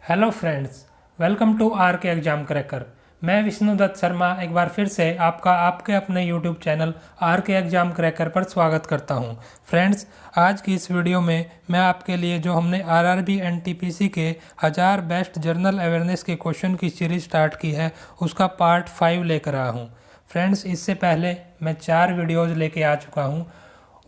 Hello friends, welcome to R K exam cracker. मैं विष्णुदत्त शर्मा एक बार फिर से आपके अपने YouTube channel R K exam cracker पर स्वागत करता हूं। फ्रेंड्स, आज की इस वीडियो में मैं आपके लिए जो हमने आरआरबी एनटीपीसी के 1000 बेस्ट जनरल अवेयरनेस के क्वेश्चन की सीरीज स्टार्ट की है, उसका पार्ट 5 लेकर आया हूं। फ्रेंड्स, इससे पहले मैं 4 वीडियोज़ लेके आ चुका हूँ।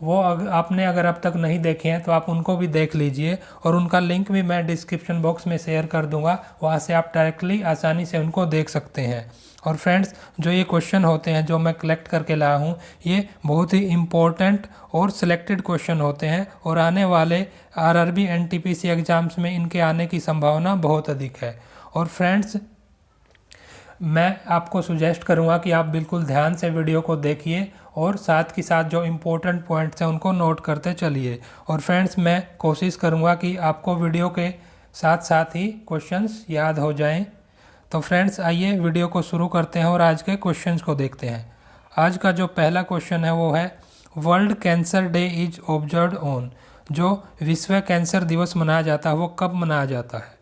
वो आपने अगर अब तक नहीं देखे हैं तो आप उनको भी देख लीजिए और उनका लिंक भी मैं डिस्क्रिप्शन बॉक्स में शेयर कर दूंगा। वहाँ से आप डायरेक्टली आसानी से उनको देख सकते हैं। और फ्रेंड्स, जो ये क्वेश्चन होते हैं जो मैं कलेक्ट करके लाया हूँ, ये बहुत ही इम्पोर्टेंट और सिलेक्टेड क्वेश्चन होते हैं और आने वाले आरआरबी एनटीपीसी एग्ज़ाम्स में इनके आने की संभावना बहुत अधिक है। और फ्रेंड्स, मैं आपको सुजेस्ट करूंगा कि आप बिल्कुल ध्यान से वीडियो को देखिए और साथ के साथ जो इम्पोर्टेंट पॉइंट्स हैं उनको नोट करते चलिए। और फ्रेंड्स, मैं कोशिश करूंगा कि आपको वीडियो के साथ साथ ही क्वेश्चंस याद हो जाएं। तो फ्रेंड्स, आइए वीडियो को शुरू करते हैं और आज के क्वेश्चंस को देखते हैं। आज का जो पहला क्वेश्चन है वो है, world cancer day is observed on. जो विश्व कैंसर दिवस मनाया जाता है वो कब मनाया जाता है?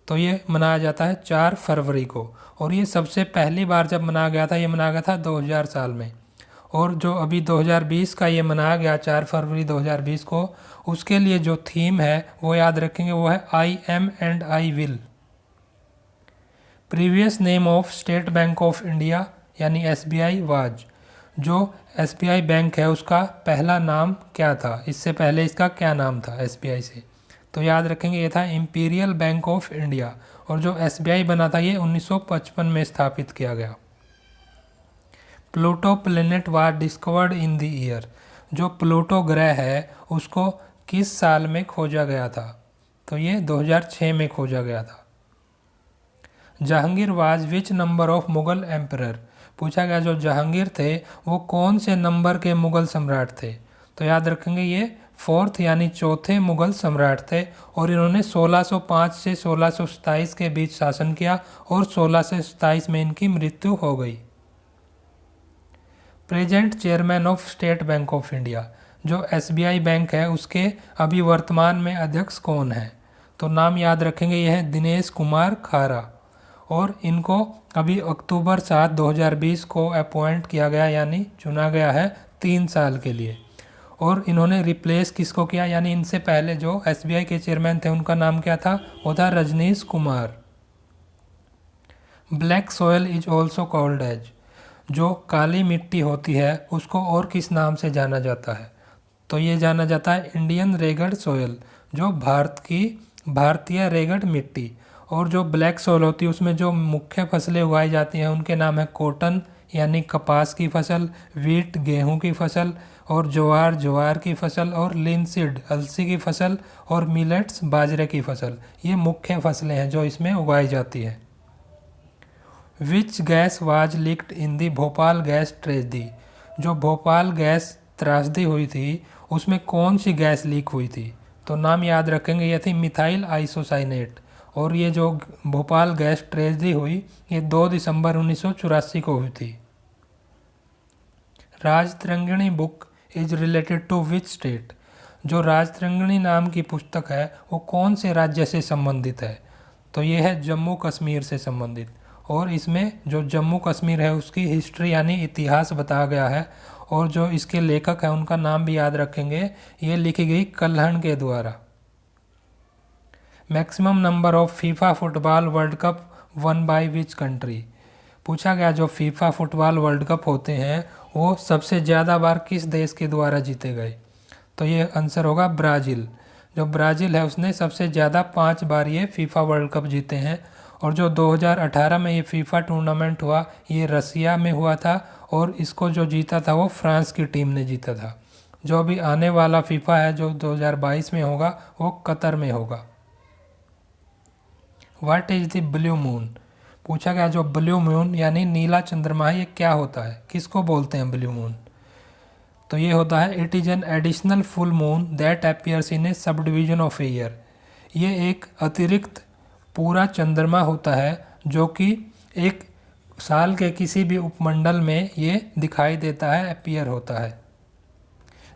तो ये मनाया जाता है 4 फरवरी को। और ये सबसे पहली बार जब मनाया गया था, ये मनाया गया था 2000 साल में। और जो अभी 2020 का ये मनाया गया 4 फरवरी 2020 को, उसके लिए जो थीम है वो याद रखेंगे, वो है I am and I will. Previous name of state bank of India यानी एसबीआई वाज। जो एसबीआई बैंक है उसका पहला नाम क्या था? इससे पहले इसका क्या नाम था एसबीआई से? तो याद रखेंगे ये था इंपीरियल बैंक ऑफ इंडिया। और जो एसबीआई बना था ये 1955 में स्थापित किया गया। Pluto planet was discovered in the year. जो प्लूटो ग्रह है उसको किस साल में खोजा गया था? तो ये 2006 में खोजा गया था। Jahangir was which number of Mughal emperor. पूछा गया जो जहांगीर थे वो कौन से नंबर के मुगल सम्राट थे? तो याद रखेंगे ये 4th यानी चौथे मुगल सम्राट थे। और इन्होंने 1605 से 1627 के बीच शासन किया और 1627 में इनकी मृत्यु हो गई। Present chairman of state bank of India. जो एसबीआई बैंक है उसके अभी वर्तमान में अध्यक्ष कौन है? तो नाम याद रखेंगे, यह है दिनेश कुमार खारा। और इनको अभी अक्टूबर 7 2020 को अपॉइंट किया गया यानी चुना गया है 3 साल के लिए। और इन्होंने रिप्लेस किसको किया? यानी इनसे पहले जो एसबीआई के चेयरमैन थे उनका नाम क्या था? वो था Rajneesh Kumar. Black soil is also called as. जो काली मिट्टी होती है उसको और किस नाम से जाना जाता है? तो ये जाना जाता है इंडियन रेगड सोयल, जो भारतीय रेगड मिट्टी। और जो ब्लैक सोयल होती है उसमें जो मुख्य फसलें उगाई जाती हैं उनके नाम है कॉटन यानी कपास की फसल, वीट गेहूं की फसल, और ज्वार की फसल, और लिनसीड अलसी की फसल, और मिलेट्स बाजरे की फसल। ये मुख्य फसलें हैं जो इसमें उगाई जाती है। Which gas was leaked in the Bhopal gas tragedy. जो भोपाल गैस त्रासदी हुई थी उसमें कौन सी गैस लीक हुई थी? तो नाम याद रखेंगे, ये थी मिथाइल आइसोसाइनेट। और ये जो भोपाल गैस ट्रेजेडी हुई ये 2 दिसंबर 1984 को हुई थी। Rajatarangini book is related to which state. जो राजतरंगिणी नाम की पुस्तक है वो कौन से राज्य से संबंधित है? तो ये है जम्मू कश्मीर से संबंधित। और इसमें जो जम्मू कश्मीर है उसकी हिस्ट्री यानी इतिहास बताया गया है। और जो इसके लेखक हैं उनका नाम भी याद रखेंगे, ये लिखी गई कल्हण के द्वारा। Maximum number of FIFA football world cup one by which country. पूछा गया जो फीफा फुटबॉल वर्ल्ड कप होते हैं वो सबसे ज़्यादा बार किस देश के द्वारा जीते गए? तो ये आंसर होगा ब्राज़ील। जो ब्राज़ील है उसने सबसे ज़्यादा 5 बार ये फीफा वर्ल्ड कप जीते हैं। और जो 2018 में ये फीफा टूर्नामेंट हुआ ये रसिया में हुआ था और इसको जो जीता था वो फ्रांस की टीम ने जीता था। जो अभी आने वाला फीफा है जो 2022 में होगा वो कतर में होगा। What is the blue moon. पूछा गया जो ब्लू मून यानी नीला चंद्रमा है ये क्या होता है, किसको बोलते हैं ब्लू मून? तो ये होता है it is an additional full moon that appears in A sub division of a year. ये एक अतिरिक्त पूरा चंद्रमा होता है जो कि एक साल के किसी भी उपमंडल में ये दिखाई देता है, अपीयर होता है।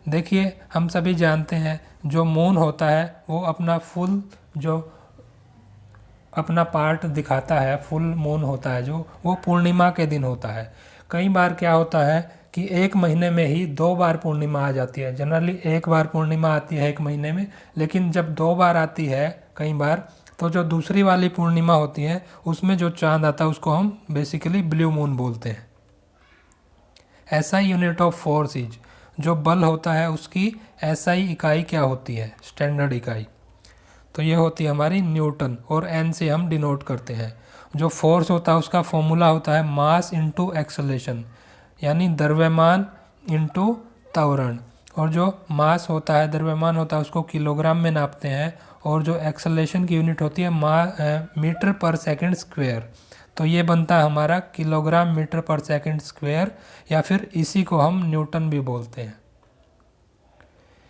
देखिए, हम सभी जानते हैं जो मून होता है वो अपना फुल जो अपना पार्ट दिखाता है, फुल मून होता है जो, वो पूर्णिमा के दिन होता है। कई बार क्या होता है कि एक महीने में ही 2 बार पूर्णिमा आ जाती है। जनरली एक बार पूर्णिमा आती है एक महीने में, लेकिन जब 2 बार आती है कई बार, तो जो दूसरी वाली पूर्णिमा होती है उसमें जो चांद आता है उसको हम बेसिकली ब्लू मून बोलते हैं। SI unit of force is, जो बल होता है उसकी एसआई इकाई क्या होती है, स्टैंडर्ड इकाई, तो ये होती है हमारी न्यूटन, और एन से हम डिनोट करते हैं। जो फोर्स होता है उसका फॉर्मूला होता है मास इंटू एक्सेलेरेशन, यानी द्रव्यमान इंटू त्वरण। और जो मास होता है, द्रव्यमान होता है, उसको किलोग्राम में नापते हैं, और जो एक्सेलेरेशन की यूनिट होती है मीटर पर सेकंड स्क्वायर। तो ये बनता है हमारा किलोग्राम मीटर पर सेकंड स्क्वायर, या फिर इसी को हम न्यूटन भी बोलते हैं।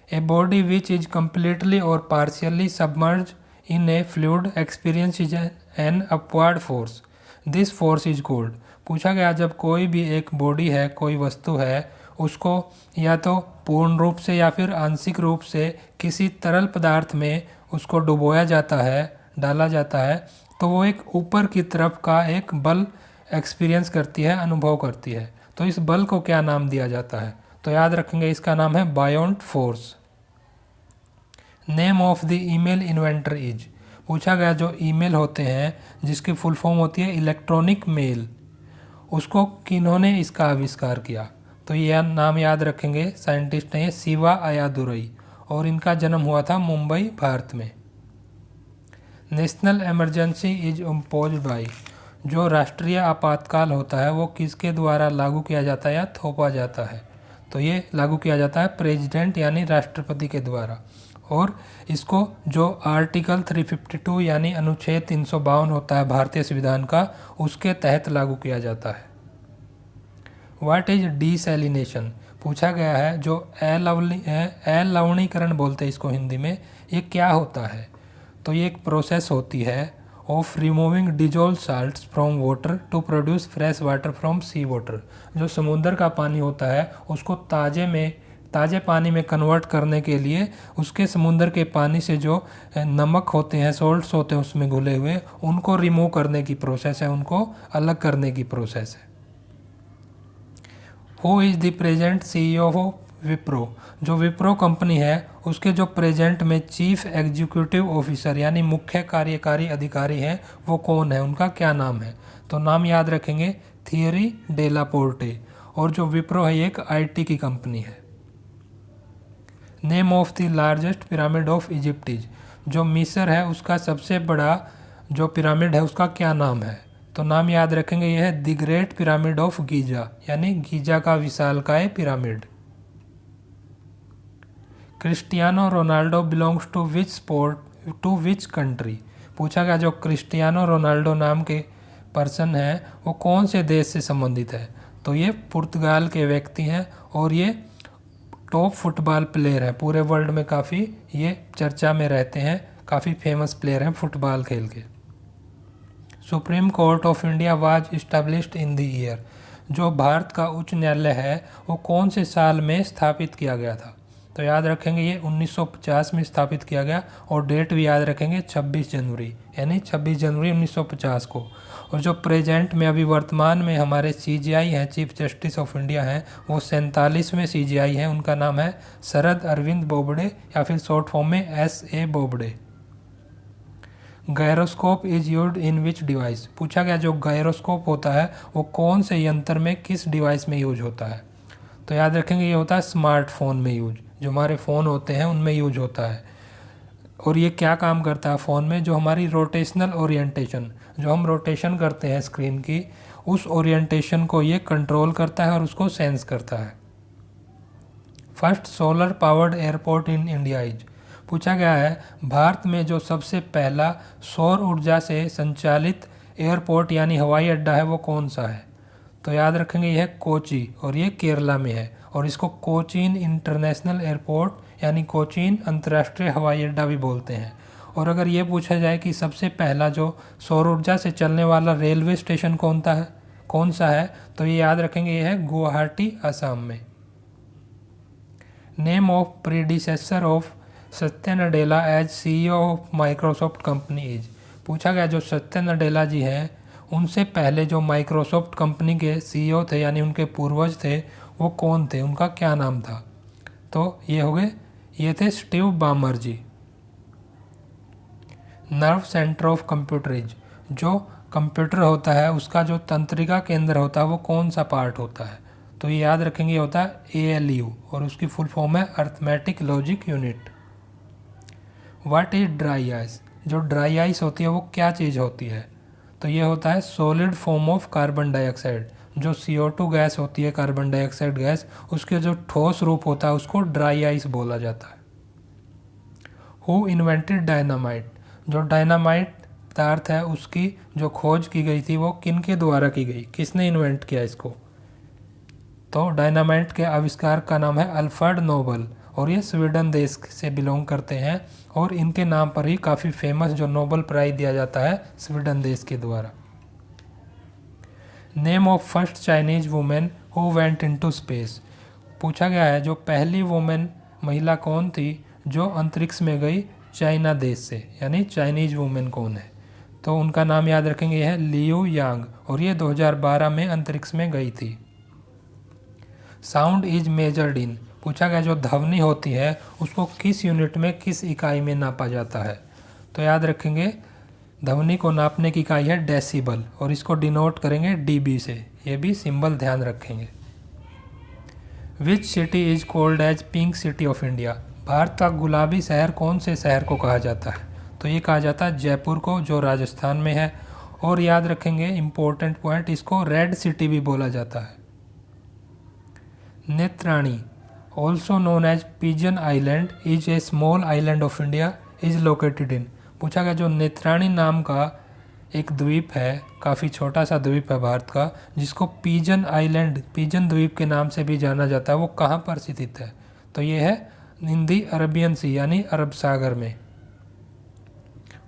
A body which is completely or partially submerged in a fluid experiences an upward force. This force is called. पूछा गया जब कोई भी एक बॉडी है, कोई वस्तु है, उसको या तो पूर्ण रूप से या फिर आंशिक रूप से किसी तरल पदार्थ में उसको डुबोया जाता है, डाला जाता है, तो वो एक ऊपर की तरफ का एक बल एक्सपीरियंस करती है, अनुभव करती है। तो इस बल को क्या नाम दिया जाता है? तो याद रखेंगे इसका नाम है बायोंट force. Name of the email inventor is, पूछा गया जो ईमेल होते हैं जिसकी फुल फॉर्म होती है इलेक्ट्रॉनिक मेल, उसको किन्होंने इसका आविष्कार किया? तो यह नाम याद रखेंगे, साइंटिस्ट हैं शिवा अय्यादुरई, और इनका जन्म हुआ था मुंबई, भारत में। National emergency is imposed by, जो राष्ट्रीय आपातकाल होता है वो किसके द्वारा लागू किया जाता है या थोपा जाता है? तो ये लागू किया जाता है प्रेसिडेंट यानी राष्ट्रपति के द्वारा, और इसको जो आर्टिकल 352 यानी अनुच्छेद 352 होता है भारतीय संविधान का, उसके तहत लागू किया जाता है। व्हाट इज डीसैलिनेशन, पूछा गया है जो अलवणीकरण बोलते हैं इसको हिंदी में, ये क्या होता है? तो ये एक प्रोसेस होती है of removing dissolve salts from water to produce fresh water from sea water. जो समुद्र का पानी होता है उसको ताज़े पानी में कन्वर्ट करने के लिए उसके समुद्र के पानी से जो नमक होते हैं, सॉल्ट्स होते हैं उसमें घुले हुए, उनको रिमूव करने की प्रोसेस है, उनको अलग करने की प्रोसेस है। Who is the present CEO of Wipro, जो विप्रो कंपनी है उसके जो प्रेजेंट में चीफ एग्जीक्यूटिव ऑफिसर यानी मुख्य कार्यकारी अधिकारी हैं वो कौन है, उनका क्या नाम है? तो नाम याद रखेंगे थियरी डेला पोर्टे, और जो विप्रो है एक IT की कंपनी है। Name of the largest pyramid of Egypt is, जो मिस्र है उसका सबसे बड़ा जो पिरामिड है उसका क्या नाम है? तो नाम याद रखेंगे, यह है the great pyramid of Giza, यानी गीजा का विशालकाय pyramid. Cristiano Ronaldo belongs to which sport, to which country, पूछा गया जो क्रिस्टियानो रोनाल्डो नाम के पर्सन है वो कौन से देश से संबंधित है? तो ये पुर्तगाल के व्यक्ति हैं, और ये टॉप फुटबॉल प्लेयर है, पूरे वर्ल्ड में काफ़ी ये चर्चा में रहते हैं, काफ़ी फेमस प्लेयर हैं फुटबॉल खेल के। Supreme court of India was established in the year, जो भारत का उच्च न्यायालय है वो कौन से साल में स्थापित किया गया था? तो याद रखेंगे ये 1950 में स्थापित किया गया, और डेट भी याद रखेंगे 26 जनवरी, यानी 26 जनवरी 1950 को। और जो प्रेजेंट में अभी वर्तमान में हमारे CJI हैं, चीफ जस्टिस ऑफ इंडिया हैं, वो 47वें CJI हैं, उनका नाम है शरद अरविंद बोबडे, या फिर शॉर्ट फॉर्म में SA Bobde. Gyroscope is used in which device, पूछा गया जो गायरोस्कोप होता है वो कौन से यंत्र में, किस डिवाइस में यूज होता है? तो याद रखेंगे ये होता है स्मार्टफोन में यूज, जो हमारे फ़ोन होते हैं उनमें यूज होता है। और ये क्या काम करता है फ़ोन में? जो हमारी रोटेशनल ओरिएंटेशन, जो हम रोटेशन करते हैं स्क्रीन की, उस ओरिएंटेशन को ये कंट्रोल करता है और उसको सेंस करता है। First solar powered airport in India is, पूछा गया है भारत में जो सबसे पहला सौर ऊर्जा से संचालित एयरपोर्ट यानी हवाई अड्डा है वो कौन सा है? तो याद रखेंगे यह कोची, और ये केरला में है, और इसको कोचीन इंटरनेशनल एयरपोर्ट यानी कोचीन अंतर्राष्ट्रीय हवाई अड्डा भी बोलते हैं। और अगर ये पूछा जाए कि सबसे पहला जो सौर ऊर्जा से चलने वाला रेलवे स्टेशन कौन सा है, तो ये याद रखेंगे ये है गुवाहाटी, असम में। Name of predecessor of Satya Nadella as CEO of Microsoft company is, पूछा गया जो सत्या नडेला जी हैं उनसे पहले जो माइक्रोसॉफ्ट कंपनी के सीईओ थे यानी उनके पूर्वज थे वो कौन थे, उनका क्या नाम था। तो ये हो गए, ये थे Steve Ballmer ji. Nerve centre of कंप्यूटरेज, जो कंप्यूटर होता है उसका जो तंत्रिका केंद्र होता है वो कौन सा पार्ट होता है। तो ये याद रखेंगे, ये होता है ALU और उसकी फुल फॉर्म है arithmetic logic unit. What is dry ice, जो ड्राई आइस होती है वो क्या चीज़ होती है। तो ये होता है solid form of carbon dioxide, जो CO2 गैस होती है, कार्बन डाइऑक्साइड गैस, उसके जो ठोस रूप होता है उसको ड्राई आइस बोला जाता है। हु इन्वेंटेड डायनामाइट, जो डायनामाइट पदार्थ है उसकी जो खोज की गई थी वो किन के द्वारा की गई, किसने इन्वेंट किया इसको। तो डायनामाइट के आविष्कार का नाम है अल्फ्रेड नोबल और ये स्वीडन देश से बिलोंग करते हैं और इनके नाम पर ही काफ़ी फेमस जो नोबल प्राइज दिया जाता है स्वीडन देश के द्वारा। Name of first Chinese women who went into space, पूछा गया है जो पहली वुमेन महिला कौन थी जो अंतरिक्ष में गई चाइना देश से, यानी चाइनीज वुमेन कौन है। तो उनका नाम याद रखेंगे, यह है लियू यांग और ये 2012 में अंतरिक्ष में गई थी। साउंड इज मेजर्ड इन, पूछा गया जो ध्वनि होती है उसको किस यूनिट में, किस इकाई में नापा जाता है। तो याद रखेंगे ध्वनि को नापने की इकाई है डेसिबल और इसको डिनोट करेंगे DB से, ये भी सिंबल ध्यान रखेंगे। Which city is called as pink city of India, Bharat का गुलाबी शहर कौन से शहर को कहा जाता है। तो ये कहा जाता है जयपुर को, जो राजस्थान में है। और याद रखेंगे इम्पोर्टेंट पॉइंट, इसको रेड सिटी भी बोला जाता है। Netrani also known as pigeon island is a small island of India is located in, पूछा गया जो नेत्राणी नाम का एक द्वीप है, काफ़ी छोटा सा द्वीप है भारत का, जिसको पिजन आइलैंड, पिजन द्वीप के नाम से भी जाना जाता है, वो कहाँ पर स्थित है। तो ये है हिंदी अरबियन सी यानी अरब सागर में।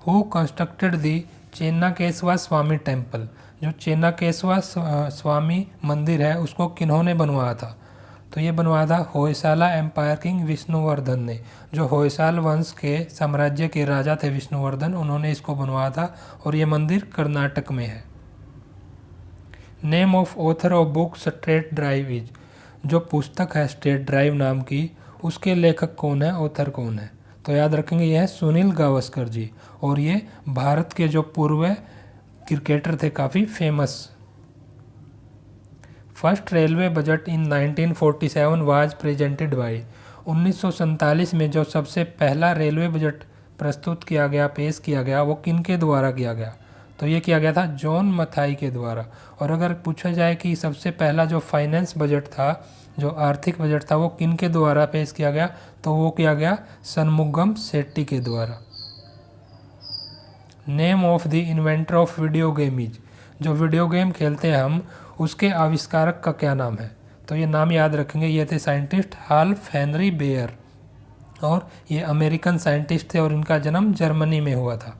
Who constructed the Chennakeshava Swamy temple, जो चेन्नाकेशवा स्वामी मंदिर है उसको किन्होंने बनवाया था। तो ये बनवाया था होयसाला एम्पायर किंग विष्णुवर्धन ने, जो होयसाल वंश के साम्राज्य के राजा थे विष्णुवर्धन, उन्होंने इसको बनवाया था और ये मंदिर कर्नाटक में है। Name of author of book straight drive is, जो पुस्तक है स्ट्रेट ड्राइव नाम की उसके लेखक कौन है, ऑथर कौन है। तो याद रखेंगे यह है सुनील गावस्कर जी और ये भारत के जो पूर्व क्रिकेटर थे, काफ़ी famous. First railway budget in 1947 was presented by, 1947 में जो सबसे पहला रेलवे बजट प्रस्तुत किया गया, पेश किया गया, वो किन के द्वारा किया गया। तो ये किया गया था जॉन मथाई के द्वारा। और अगर पूछा जाए कि सबसे पहला जो फाइनेंस बजट था, जो आर्थिक बजट था, वो किन के द्वारा पेश किया गया, तो वो किया गया शनमुगम शेट्टी के द्वारा। Name of the inventor of video game is, जो वीडियो गेम खेलते हैं हम उसके आविष्कारक का क्या नाम है। तो ये नाम याद रखेंगे, ये थे साइंटिस्ट हाल्फ हेनरी बेयर और ये अमेरिकन साइंटिस्ट थे और इनका जन्म जर्मनी में हुआ था।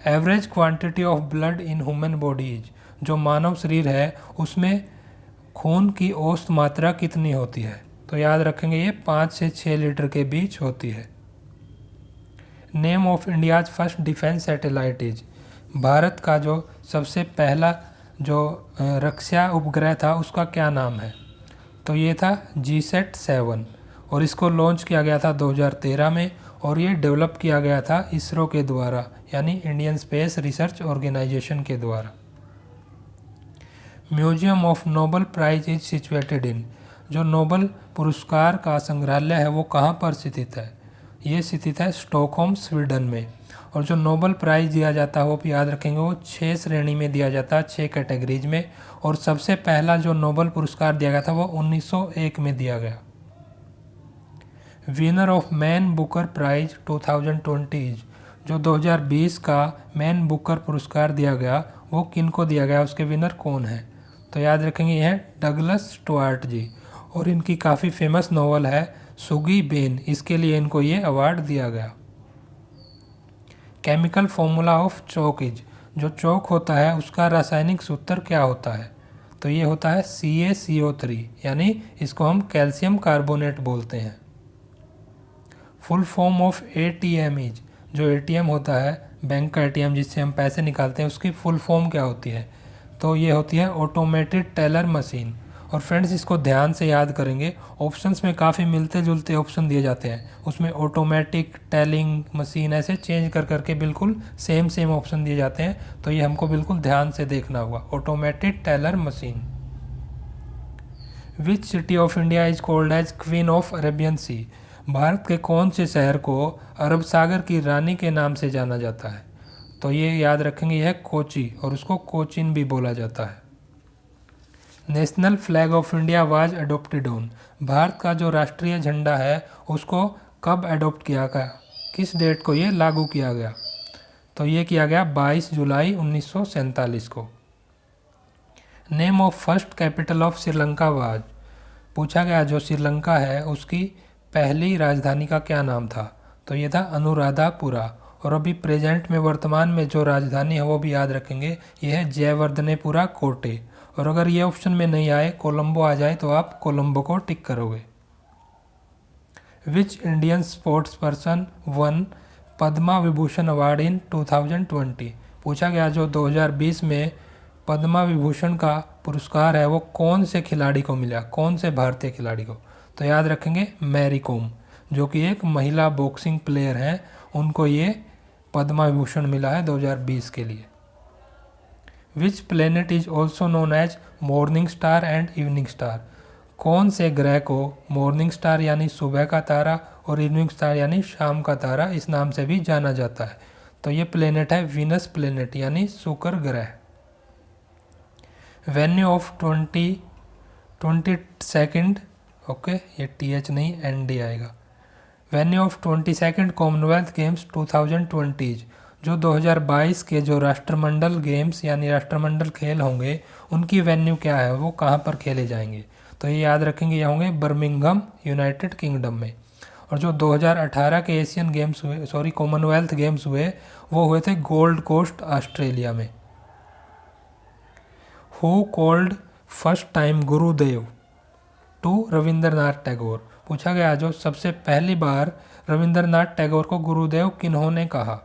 Average quantity of blood in human body is, जो मानव शरीर है उसमें खून की औसत मात्रा कितनी होती है। तो याद रखेंगे ये 5 से 6 लीटर के बीच होती है। Name of India's first defence satellite is, Bharat का जो सबसे पहला जो रक्षा उपग्रह था उसका क्या नाम है। तो ये था GSAT-7 और इसको लॉन्च किया गया था 2013 में और ये डेवलप किया गया था इसरो के द्वारा, यानी इंडियन स्पेस रिसर्च ऑर्गेनाइजेशन के द्वारा। Museum of Nobel prize is situated in, जो नोबल पुरस्कार का संग्रहालय है वो कहाँ पर स्थित है। ये स्थित है स्टॉकहोम स्वीडन में। और जो नोबल प्राइज़ दिया जाता है वो भी याद रखेंगे, वो 6 श्रेणी में दिया जाता है, 6 कैटेगरीज में। और सबसे पहला जो नोबल पुरस्कार दिया गया था वो 1901 में दिया गया। Winner of Man Booker prize 2020, जो 2020 का मैन बुकर पुरस्कार दिया गया वो किन को दिया गया, उसके विनर कौन है। तो याद रखेंगे ये है डगलस स्टुअर्ट जी और इनकी काफ़ी फेमस नॉवल है सुगी बेन, इसके लिए इनको ये अवार्ड दिया गया। Chemical formula of chalk is, जो चौक होता है उसका रासायनिक सूत्र क्या होता है। तो ये होता है CaCO3, यानी इसको हम कैल्शियम कार्बोनेट बोलते हैं। Full form of ATM is, जो एटीएम होता है, बैंक का एटीएम जिससे हम पैसे निकालते हैं, उसकी फुल फॉर्म क्या होती है? तो ये होती है ऑटोमेटेड टेलर मशीन। और फ्रेंड्स इसको ध्यान से याद करेंगे, ऑप्शंस में काफ़ी मिलते जुलते ऑप्शन दिए जाते हैं, उसमें ऑटोमेटिक, टेलिंग मशीन ऐसे चेंज कर करके बिल्कुल सेम ऑप्शन दिए जाते हैं, तो ये हमको बिल्कुल ध्यान से देखना होगा। Automated teller machine. Which city of India is called as queen of Arabian sea? Bharat के कौन से शहर को अरब सागर की रानी के नाम से जाना जाता है? तो ये याद रखेंगे, यह है कोची, और उसको कोचिन भी बोला जाता है। National flag of India was adopted on? Bharat का जो राष्ट्रीय झंडा है उसको कब अडोप्ट किया गया, किस डेट को ये लागू किया गया? तो ये किया गया 22 जुलाई 1947 को। Name of first capital of Sri Lanka was? पूछा गया जो श्रीलंका है उसकी पहली राजधानी का क्या नाम था? तो ये था अनुराधापुरा। और अभी प्रेजेंट में वर्तमान में जो राजधानी है वो भी याद रखेंगे, ये है जयवर्धनेपुरा कोटे। और अगर ये ऑप्शन में नहीं आए, कोलंबो आ जाए, तो आप कोलंबो को टिक करोगे। Which Indian sports person one Padma Vibhushan award in 2020? पूछा गया जो 2020 में पद्मा विभूषण का पुरस्कार है वो कौन से खिलाड़ी को मिला, कौन से भारतीय खिलाड़ी को? तो याद रखेंगे मैरी कॉम, जो कि एक महिला बॉक्सिंग प्लेयर हैं, उनको ये पद्मा विभूषण मिला है 2020 के लिए। Which planet is also known as morning star and evening star? कौन से ग्रह को मॉर्निंग स्टार यानी सुबह का तारा और इवनिंग स्टार यानी शाम का तारा इस नाम से भी जाना जाता है? तो ये प्लेनेट है वीनस प्लेनेट यानी शुक्र ग्रह। वेन्यू ऑफ 22nd, ओके ये TH नहीं ND आएगा। Venue of 22nd Commonwealth games 2020, जो 2022 के जो राष्ट्रमंडल गेम्स यानी राष्ट्रमंडल खेल होंगे उनकी वेन्यू क्या है, वो कहाँ पर खेले जाएंगे? तो ये याद रखेंगे, ये होंगे बर्मिंघम, यूनाइटेड किंगडम में। और जो 2018 के एशियन गेम्स हुए, कॉमनवेल्थ गेम्स हुए, वो हुए थे गोल्ड कोस्ट, ऑस्ट्रेलिया में। Who called first time Gurudev to Rabindranath Tagore? पूछा गया जो सबसे पहली बार रविंद्रनाथ टैगोर को गुरुदेव किन्होंने कहा?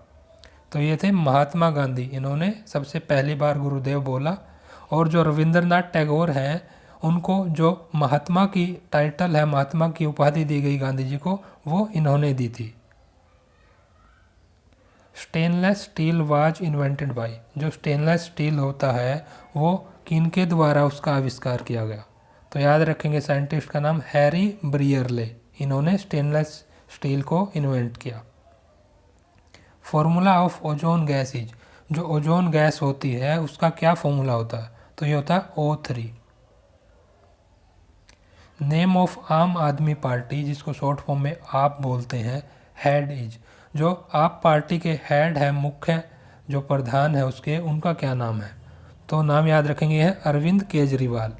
तो ये थे महात्मा गांधी, इन्होंने सबसे पहली बार गुरुदेव बोला। और जो रविंद्रनाथ टैगोर हैं उनको जो महात्मा की टाइटल है, महात्मा की उपाधि दी गई गांधी जी को, वो इन्होंने दी थी। Stainless steel was invented by? जो स्टेनलेस स्टील होता है वो किनके द्वारा उसका आविष्कार किया गया? तो याद रखेंगे साइंटिस्ट का नाम हैरी ब्रियरले, इन्होंने स्टेनलेस स्टील को इन्वेंट किया। Formula of ozone gas is? जो ओजोन गैस होती है उसका क्या फॉर्मूला होता है? तो ये होता है O3। नेम ऑफ आम आदमी पार्टी, जिसको शॉर्ट फॉर्म में आप बोलते हैं, हेड इज? जो आप पार्टी के हेड है, मुख्य जो प्रधान है उसके, उनका क्या नाम है? तो नाम याद रखेंगे, है अरविंद केजरीवाल।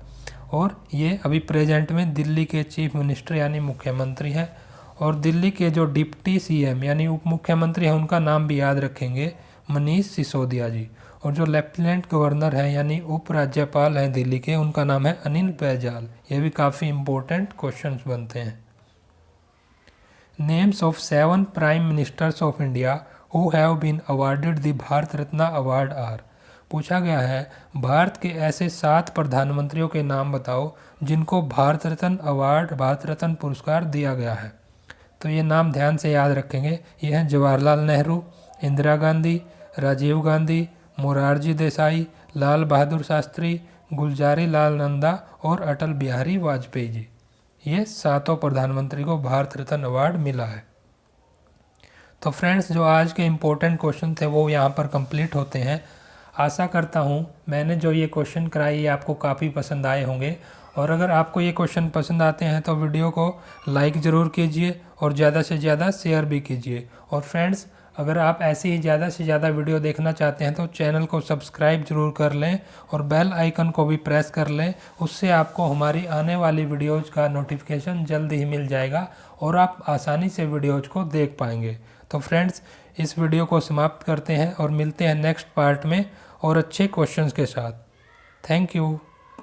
और ये अभी प्रेजेंट में दिल्ली के चीफ मिनिस्टर यानी मुख्यमंत्री हैं। और दिल्ली के जो डिप्टी CM यानी उप मुख्यमंत्री हैं उनका नाम भी याद रखेंगे, मनीष सिसोदिया जी। और जो लेफ्टिनेंट गवर्नर है यानी उप राज्यपाल हैं दिल्ली के, उनका नाम है अनिल बैजल। ये भी काफ़ी इंपॉर्टेंट क्वेश्चंस बनते हैं। Names of 7 prime ministers of India who have been awarded the Bharat Ratna award are? पूछा गया है भारत के ऐसे 7 प्रधानमंत्रियों के नाम बताओ जिनको भारत रत्न अवार्ड, भारत रत्न पुरस्कार दिया गया है। तो ये नाम ध्यान से याद रखेंगे, ये हैं जवाहरलाल नेहरू, इंदिरा गांधी, राजीव गांधी, मोरारजी देसाई, लाल बहादुर शास्त्री, गुलजारी लाल नंदा और अटल बिहारी वाजपेयी जी। ये 7 प्रधानमंत्री को भारत रत्न अवार्ड मिला है। तो फ्रेंड्स जो आज के इम्पोर्टेंट क्वेश्चन थे वो यहाँ पर कंप्लीट होते हैं। आशा करता हूँ मैंने जो ये क्वेश्चन कराए ये आपको काफ़ी पसंद आए होंगे। और अगर आपको ये क्वेश्चन पसंद आते हैं तो वीडियो को लाइक ज़रूर कीजिए और ज़्यादा से ज़्यादा शेयर भी कीजिए। और फ्रेंड्स अगर आप ऐसे ही ज़्यादा से ज़्यादा वीडियो देखना चाहते हैं तो चैनल को सब्सक्राइब ज़रूर कर लें और बेल आइकन को भी प्रेस कर लें, उससे आपको हमारी आने वाली वीडियोज़ का नोटिफिकेशन जल्द ही मिल जाएगा और आप आसानी से वीडियोज़ को देख पाएंगे। तो फ्रेंड्स इस वीडियो को समाप्त करते हैं और मिलते हैं नेक्स्ट पार्ट में और अच्छे क्वेश्चंस के साथ। Thank you.